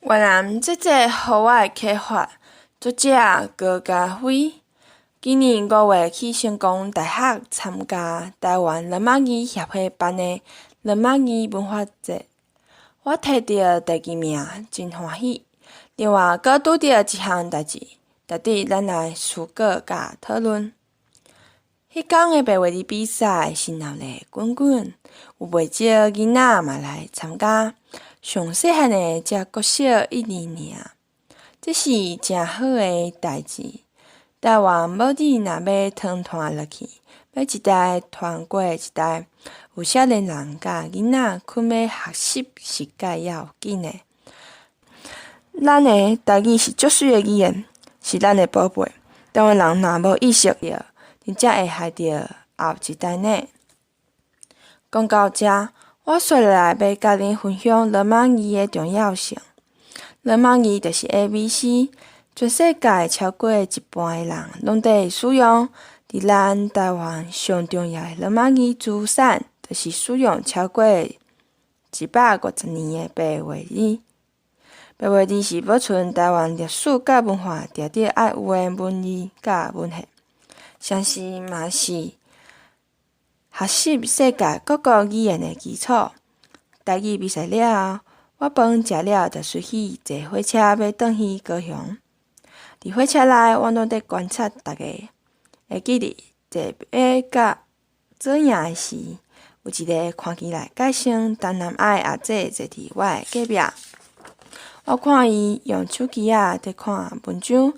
越南这个予我的启发，作者高家辉。今年5月去成功大学参加台湾罗马语协会办的罗马语文化节，我摕到第2名，真欢喜。另外，阁拄到一项代志，值得咱来思考甲讨论。迄天的白话字比赛是闹热滚滚，有袂少囡仔嘛来参加，上细汉的才国小1、2尔，这是真好的代志。台湾母子若要团团落去，要一代传过一代，有少年人甲囡仔困要学习是该也有紧的。咱的台语是足水的语言，是咱的宝贝。台湾人若无意识到，真正会害着后一代呢。讲到这，我续来要甲恁分享罗马语的重要性。罗马语就是 ABC， 全世界超过一半的人拢在使用。伫咱台湾上重要的罗马语资产，就是使用超过150年的白话字。白话字是保存台湾历史甲文化定得爱有的文字甲文献，同时嘛是学习世界各国语言的基础。台语比赛了后，我饭食了，就随去坐火车要转去高雄。伫火车内，我拢在观察大家。会记得坐马甲左营的时，有一个看起来介像东南亚的阿姐坐伫我的隔壁。我看伊用手机仔在看文章，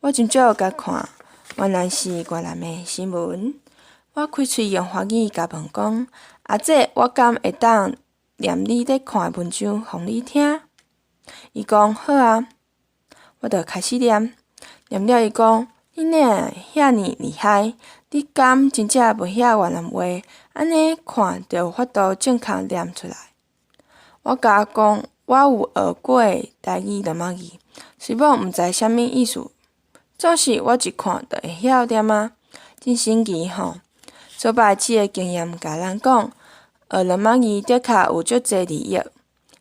我真少甲看，原来是越南的新闻。我开喙用华语甲问讲：“阿姐，我敢会当念你咧看的文章，互你听？”伊讲：“好啊。”我就开始念，念了伊讲：“你哪遐尼厉害？你敢真正袂晓越南话？安尼看就有法度正确念出来。”我甲讲。我有学过台语罗马语，虽然毋知啥物意思，总是我一看就会晓点啊，真神奇吼！做白痴的经验甲咱讲，学罗马语的确有足侪利益，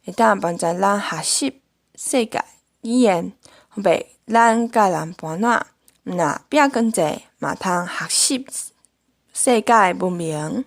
会当帮助咱学习世界语言，方便咱甲人搬烂，若拼经济嘛通学习世界文明。